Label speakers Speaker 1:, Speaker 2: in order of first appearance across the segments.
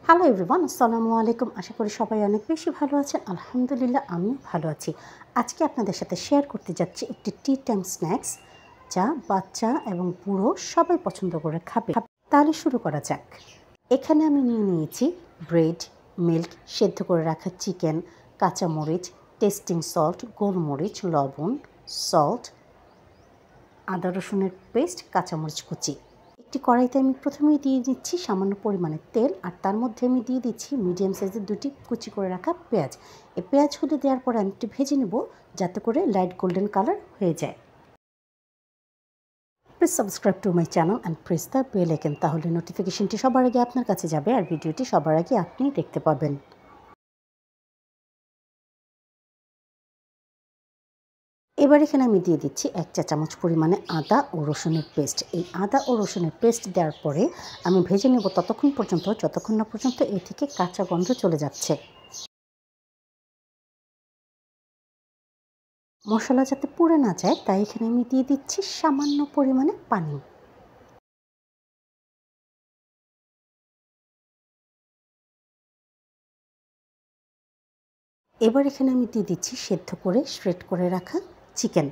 Speaker 1: Hello everyone, আসসালামু আলাইকুম। আশা করি সবাই অনেক বেশি ভালো আছেন। আলহামদুলিল্লাহ আমিও ভালো আছি। আজকে আপনাদের সাথে শেয়ার করতে যাচ্ছি একটি টি টাইম স্ন্যাক্স, যা বাচ্চা এবং বুড়ো সবাই পছন্দ করে খাবে। তাহলে শুরু করা যাক। এখানে আমি নিয়ে নিয়েছি ব্রেড, মিল্ক, সেদ্ধ করে রাখা চিকেন, কাঁচামরিচ, টেস্টিং সল্ট, গোলমরিচ, লবণ, সল্ট, আদা রসুনের পেস্ট, কাঁচামরিচ কুচি। একটি কড়াইতে আমি প্রথমেই দিয়ে দিচ্ছি সামান্য পরিমাণে তেল, আর তার মধ্যে আমি দিয়ে দিচ্ছি মিডিয়াম সাইজের দুটি কুচি করে রাখা পেঁয়াজ। এই পেঁয়াজগুলো দেওয়ার পরে আমি একটু ভেজে নেব, যাতে করে লাইট গোল্ডেন কালার হয়ে যায়। Please subscribe to my channel and press the bell icon, তাহলে নোটিফিকেশনটি সবার আগে আপনার কাছে যাবে আর ভিডিওটি সবার আগে আপনি দেখতে পাবেন। এবার এখানে আমি দিয়ে দিচ্ছি 1 চা চামচ পরিমাণে আদা ও রসুনের পেস্ট। এই আদা ও রসুনের পেস্ট দেওয়ার পরে আমি ভেজে নেব ততক্ষণ পর্যন্ত যতক্ষণ না পর্যন্ত এ থেকে কাঁচা গন্ধ চলে যাচ্ছে। মশলা যাতে পুড়ে না যায় তাই এখানে আমি দিয়ে দিচ্ছি সামান্য পরিমাণে পানি। এবার এখানে আমি দিয়ে দিচ্ছি সেদ্ধ করে শ্রেড করে রাখা চিকেন।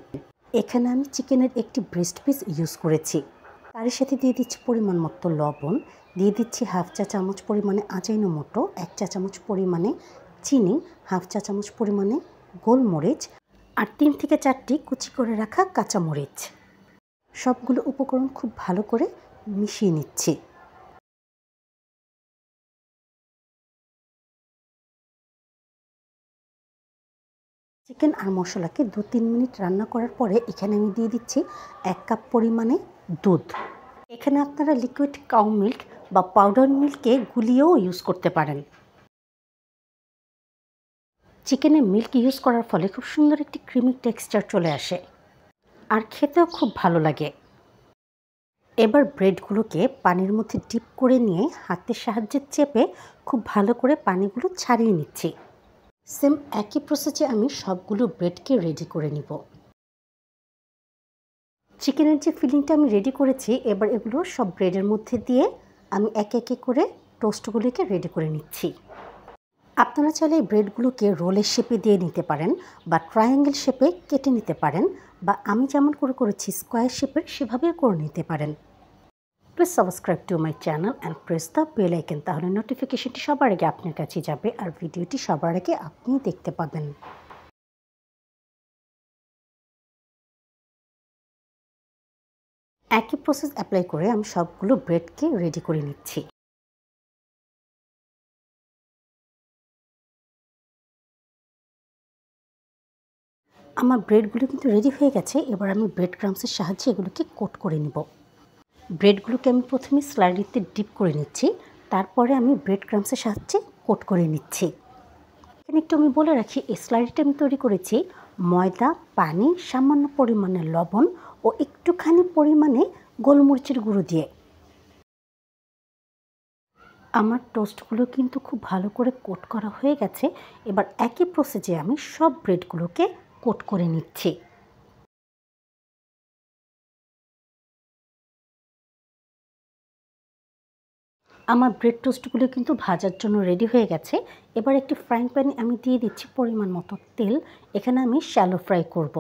Speaker 1: এখানে আমি চিকেনের একটি ব্রেস্ট পিস ইউজ করেছি। তার সাথে দিয়ে দিচ্ছি পরিমাণ মতো লবণ, দিয়ে দিচ্ছি 1/2 চা চামচ পরিমাণে আজইনোমোটো, 1 চা চামচ পরিমাণে চিনি, 1/2 চা চামচ পরিমাণে গোলমরিচ, আর 3 থেকে 4টি কুচি করে রাখা কাঁচামরিচ। সবগুলো উপকরণ খুব ভালো করে মিশিয়ে নিচ্ছি। চিকেন আর মশলাকে 2-3 মিনিট রান্না করার পরে এখানে আমি দিয়ে দিচ্ছি 1 কাপ পরিমাণে দুধ। এখানে আপনারা লিকুইড কাউ মিল্ক বা পাউডার মিল্ককে গুলিয়েও ইউজ করতে পারেন। চিকেনে মিল্ক ইউজ করার ফলে খুব সুন্দর একটি ক্রিমি টেক্সচার চলে আসে, আর খেতেও খুব ভালো লাগে। এবার ব্রেডগুলোকে পানির মধ্যে ডিপ করে নিয়ে হাতের সাহায্যে চেপে খুব ভালো করে পানিগুলো ছাড়িয়ে নিচ্ছি। সেম একই প্রসেসে আমি সবগুলো ব্রেডকে রেডি করে নিব। চিকেনের যে ফিলিংটা আমি রেডি করেছি, এবার এগুলো সব ব্রেডের মধ্যে দিয়ে আমি একে একে করে টোস্টগুলিকে রেডি করে নিচ্ছি। আপনারা চাইলে এই ব্রেডগুলোকে রোলের শেপে দিয়ে নিতে পারেন, বা ট্রায়াঙ্গেল শেপে কেটে নিতে পারেন, বা আমি যেমন করে করেছি স্কোয়ার শেপের সেভাবেও করে নিতে পারেন। Please subscribe to my channel and press the bell icon, তাহলে নোটিফিকেশনটি সবার আগে আপনার কাছে যাবে আর ভিডিওটি সবার আগে আপনি দেখতে পাবেন। একই প্রসেস অ্যাপ্লাই করে আমি সবগুলো ব্রেডকে রেডি করে নিচ্ছি। আমার ব্রেডগুলো কিন্তু রেডি হয়ে গেছে। এবার আমি ব্রেড ক্রাম্বসের সাহায্যে এগুলোকে কোট করে নিব। ব্রেডগুলোকে আমি প্রথমে স্লাইডিতে ডিপ করে নিচ্ছি, তারপরে আমি ব্রেড ক্রাম্বসের সাহায্যে কোট করে নিচ্ছি। এখানে একটু আমি বলে রাখি, এই স্লাইডটা আমি তৈরি করেছি ময়দা, পানি, সামান্য পরিমাণে লবণ ও একটুখানি পরিমাণে গোলমরিচের গুঁড়ো দিয়ে। আমার টোস্টগুলো কিন্তু খুব ভালো করে কোট করা হয়ে গেছে। এবার একই প্রসেসে আমি সব ব্রেডগুলোকে কোট করে নিচ্ছি। আমার ব্রেড টোস্টগুলো কিন্তু ভাজার জন্য রেডি হয়ে গেছে। এবার একটি ফ্রাইং প্যানে আমি দিয়ে দিচ্ছি পরিমাণ মতো তেল। এখানে আমি শ্যালো ফ্রাই করব।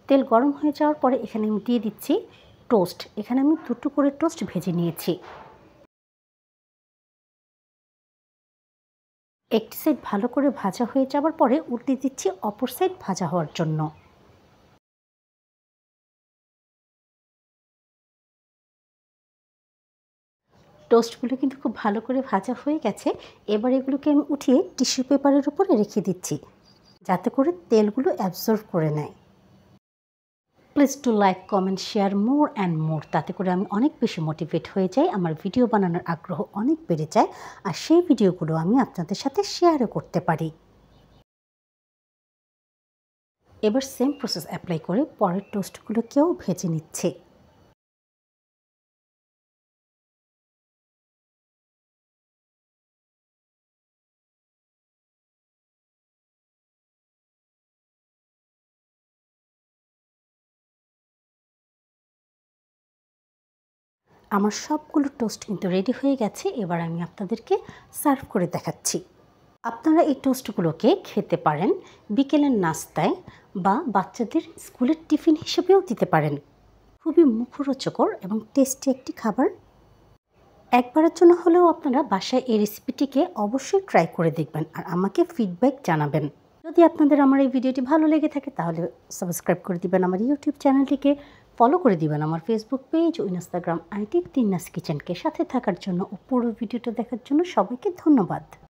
Speaker 1: তেল গরম হয়ে যাওয়ার পরে এখানে আমি দিয়ে দিচ্ছি টোস্ট। এখানে আমি 2টো করে টোস্ট ভেজে নিয়েছি। একটি সাইড ভালো করে ভাজা হয়ে যাওয়ার পরে উল্টে দিচ্ছি অপর সাইড ভাজা হওয়ার জন্য। টোস্টগুলো কিন্তু খুব ভালো করে ভাজা হয়ে গেছে। এবার এগুলোকে আমি উঠিয়ে টিস্যু পেপারের উপরে রেখে দিচ্ছি, যাতে করে তেলগুলো অ্যাবজর্ব করে নেয়। Please to like, comment, share more and more, তাতে করে আমি অনেক বেশি মোটিভেট হয়ে যাই, আমার ভিডিও বানানোর আগ্রহ অনেক বেড়ে যায়, আর সেই ভিডিওগুলো আমি আপনাদের সাথে শেয়ারও করতে পারি। এবার সেম প্রসেস অ্যাপ্লাই করে পরের টোস্টগুলোকেও ভেজে নিচ্ছি। আমার সবগুলো টোস্ট কিন্তু রেডি হয়ে গেছে। এবার আমি আপনাদেরকে সার্ভ করে দেখাচ্ছি। আপনারা এই টোস্টগুলোকে খেতে পারেন বিকেলের নাস্তায় বা বাচ্চাদের স্কুলের টিফিন হিসেবেও দিতে পারেন। খুবই মুখরোচকর এবং টেস্টি একটি খাবার। একবারের জন্য হলেও আপনারা বাসায় এই রেসিপিটিকে অবশ্যই ট্রাই করে দেখবেন আর আমাকে ফিডব্যাক জানাবেন। যদি আপনাদের আমার এই ভিডিওটি ভালো লেগে থাকে তাহলে সাবস্ক্রাইব করে দিবেন আমার ইউটিউব চ্যানেলটিকে, ফলো করে দিবেন আমার ফেসবুক পেজ ও ইনস্টাগ্রাম আইডি তিন্নাস কিচেনকে। সাথে থাকার জন্য ও পুরো ভিডিওটা দেখার জন্য সবাইকে ধন্যবাদ।